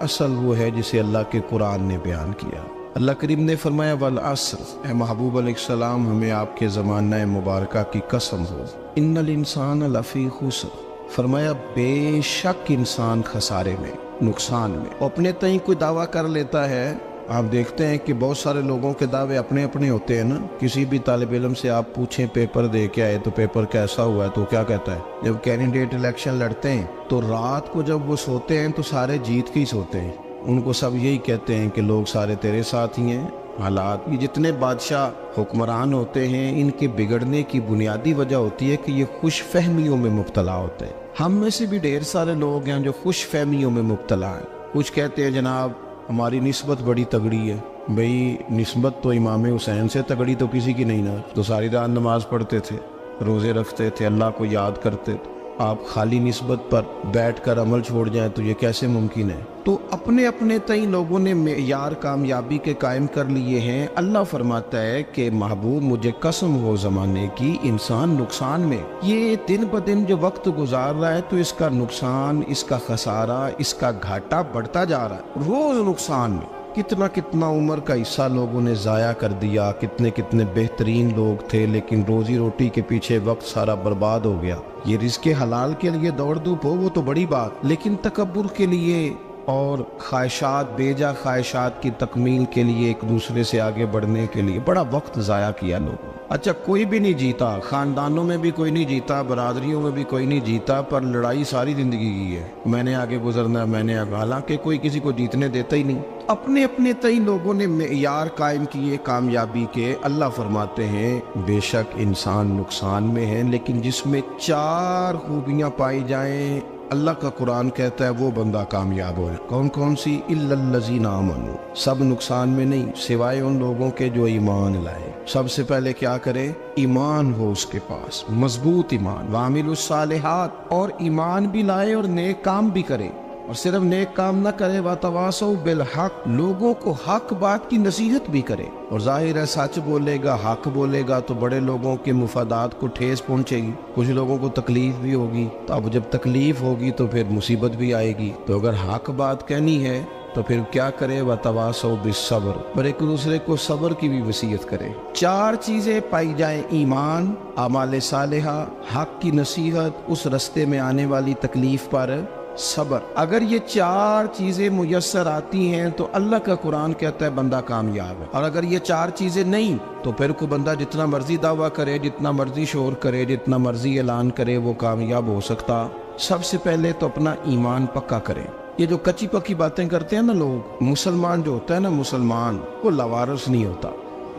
اصل وہ ہے جسے اللہ کے قرآن نے بیان کیا۔ اللہ کریم نے فرمایا والعصر، اے محبوب علیہ السلام ہمیں آپ کے زمانہ مبارکہ کی قسم ہو، ان الانسان لفی خسر، فرمایا بے شک انسان خسارے میں، نقصان میں۔ اپنے تئیں کوئی دعویٰ کر لیتا ہے، آپ دیکھتے ہیں کہ بہت سارے لوگوں کے دعوے اپنے اپنے ہوتے ہیں نا۔ کسی بھی طالب علم سے آپ پوچھیں پیپر دے کے آئے تو پیپر کیسا ہوا ہے تو کیا کہتا ہے؟ جب کینڈیڈیٹ الیکشن لڑتے ہیں تو رات کو جب وہ سوتے ہیں تو سارے جیت کے ہی سوتے ہیں، ان کو سب یہی کہتے ہیں کہ لوگ سارے تیرے ساتھ ہی ہیں۔ حالات، یہ جتنے بادشاہ حکمران ہوتے ہیں ان کے بگڑنے کی بنیادی وجہ ہوتی ہے کہ یہ خوش فہمیوں میں مبتلا ہوتے ہیں۔ ہم میں سے بھی ڈھیر سارے لوگ ہیں جو خوش فہمیوں میں مبتلا ہیں۔ کچھ کہتے ہیں جناب ہماری نسبت بڑی تگڑی ہے، بھئی نسبت تو امام حسین سے تگڑی تو کسی کی نہیں نا، تو ساری رات نماز پڑھتے تھے، روزے رکھتے تھے، اللہ کو یاد کرتے تھے۔ آپ خالی نسبت پر بیٹھ کر عمل چھوڑ جائیں تو یہ کیسے ممکن ہے؟ تو اپنے اپنے تئیں لوگوں نے معیار کامیابی کے قائم کر لیے ہیں۔ اللہ فرماتا ہے کہ محبوب مجھے قسم ہو زمانے کی، انسان نقصان میں، یہ دن بدن جو وقت گزار رہا ہے تو اس کا نقصان، اس کا خسارہ، اس کا گھاٹا بڑھتا جا رہا ہے، روز نقصان میں۔ کتنا کتنا عمر کا حصہ لوگوں نے ضائع کر دیا، کتنے کتنے بہترین لوگ تھے لیکن روزی روٹی کے پیچھے وقت سارا برباد ہو گیا۔ یہ رزق حلال کے لیے دوڑ دھوپ ہو وہ تو بڑی بات، لیکن تکبر کے لیے اور خواہشات، بیجا خواہشات کی تکمیل کے لیے، ایک دوسرے سے آگے بڑھنے کے لیے بڑا وقت ضائع کیا لوگوں نے۔ اچھا کوئی بھی نہیں جیتا، خاندانوں میں بھی کوئی نہیں جیتا، برادریوں میں بھی کوئی نہیں جیتا، پر لڑائی ساری زندگی کی ہے، میں نے آگے گزرنا ہے، میں نے آگے، حالانکہ کوئی کسی کو جیتنے دیتا ہی نہیں۔ اپنے اپنے تئیں لوگوں نے معیار قائم کیے کامیابی کے۔ اللہ فرماتے ہیں بے شک انسان نقصان میں ہے، لیکن جس میں 4 خوبیاں پائی جائیں اللہ کا قرآن کہتا ہے وہ بندہ کامیاب ہو۔ کون کون سی؟ الا الذین آمنوا، سب نقصان میں نہیں سوائے ان لوگوں کے جو ایمان لائے۔ سب سے پہلے کیا کرے؟ ایمان ہو اس کے پاس، مضبوط ایمان، وعملوا الصالحات، اور ایمان بھی لائے اور نیک کام بھی کرے، اور صرف نیک کام نہ کرے، وَتَوَاصَوْا بِالْحَقِّ، لوگوں کو حق بات کی نصیحت بھی کرے۔ اور ظاہر ہے سچ بولے گا، حق بولے گا تو بڑے لوگوں کے مفادات کو ٹھیس پہنچے گی، کچھ لوگوں کو تکلیف بھی ہوگی، تو اب جب تکلیف ہوگی تو پھر مصیبت بھی آئے گی۔ تو اگر حق بات کہنی ہے تو پھر کیا کرے؟ وَتَوَاصَوْا بِالصَّبْرِ، اور ایک دوسرے کو صبر کی بھی وصیت کرے۔ 4 چیزیں پائی جائیں، ایمان، اعمال صالحہ، حق کی نصیحت، اس رستے میں آنے والی تکلیف پر صبر۔ اگر یہ 4 چیزیں میسر آتی ہیں تو اللہ کا قرآن کہتا ہے بندہ کامیاب ہے۔ اور اگر یہ 4 چیزیں نہیں تو پھر کوئی بندہ جتنا مرضی دعویٰ کرے، جتنا مرضی شور کرے، جتنا مرضی اعلان کرے، وہ کامیاب ہو سکتا۔ سب سے پہلے تو اپنا ایمان پکا کرے۔ یہ جو کچی پکی باتیں کرتے ہیں نا لوگ، مسلمان جو ہوتا ہے نا، مسلمان وہ لاوارث نہیں ہوتا،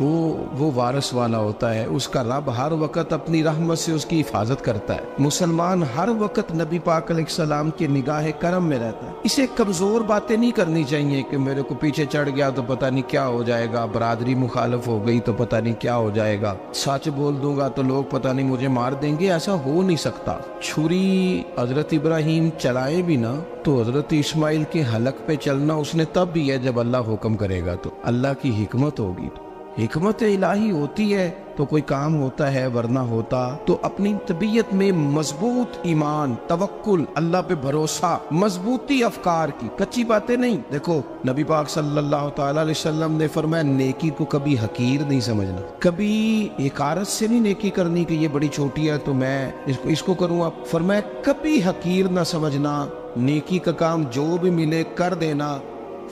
وہ وارث والا ہوتا ہے۔ اس کا رب ہر وقت اپنی رحمت سے اس کی حفاظت کرتا ہے۔ مسلمان ہر وقت نبی پاک علیہ السلام کے نگاہ کرم میں رہتا ہے۔ اسے کمزور باتیں نہیں کرنی چاہیے کہ میرے کو پیچھے چڑھ گیا تو پتہ نہیں کیا ہو جائے گا، برادری مخالف ہو گئی تو پتہ نہیں کیا ہو جائے گا، سچ بول دوں گا تو لوگ پتہ نہیں مجھے مار دیں گے۔ ایسا ہو نہیں سکتا۔ چھری حضرت ابراہیم چلائے بھی نا تو حضرت اسماعیل کے حلق پہ چلنا اس نے تب بھی ہے جب اللہ حکم کرے گا، تو اللہ کی حکمت ہوگی، حکمت الہی ہوتی ہے تو کوئی کام ہوتا ہے، ورنہ ہوتا تو اپنی طبیعت میں مضبوط ایمان، توکل، اللہ پہ بھروسہ، مضبوطی افکار کی، کچی باتیں نہیں۔ دیکھو نبی پاک صلی اللہ تعالی علیہ وسلم نے فرمایا نیکی کو کبھی حقیر نہیں سمجھنا، کبھی حقارت سے نہیں نیکی کرنی کہ یہ بڑی چھوٹی ہے تو میں اس کو کروں گا۔ فرمایا کبھی حقیر نہ سمجھنا، نیکی کا کام جو بھی ملے کر دینا۔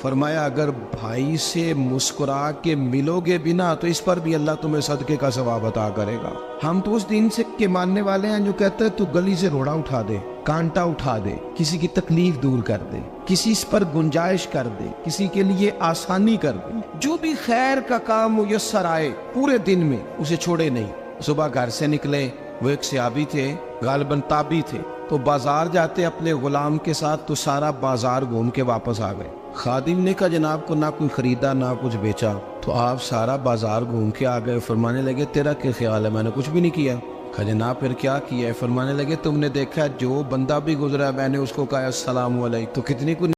فرمایا اگر بھائی سے مسکرا کے ملو گے بنا تو اس پر بھی اللہ تمہیں صدقے کا ثواب عطا کرے گا۔ ہم تو اس دین سے کے ماننے والے ہیں جو کہتے ہیں تو گلی سے روڑا اٹھا دے، کانٹا اٹھا دے، کسی کی تکلیف دور کر دے، کسی اس پر گنجائش کر دے، کسی کے لیے آسانی کر دے، جو بھی خیر کا کام میسر آئے پورے دن میں اسے چھوڑے نہیں۔ صبح گھر سے نکلے، وہ ایک صحابی تھے، غالباً تابعی تھے، تو بازار جاتے اپنے غلام کے ساتھ تو سارا بازار گھوم کے واپس آ گئے۔ خادم نے کہا جناب کو نہ کوئی خریدا نہ کچھ بیچا، تو آپ سارا بازار گھوم کے آ گئے۔ فرمانے لگے تیرا کیا خیال ہے؟ میں نے کچھ بھی نہیں کیا۔ کہا جناب پھر کیا کیا ہے؟ فرمانے لگے تم نے دیکھا جو بندہ بھی گزرا میں نے اس کو کہا السلام علیکم، تو کتنی کو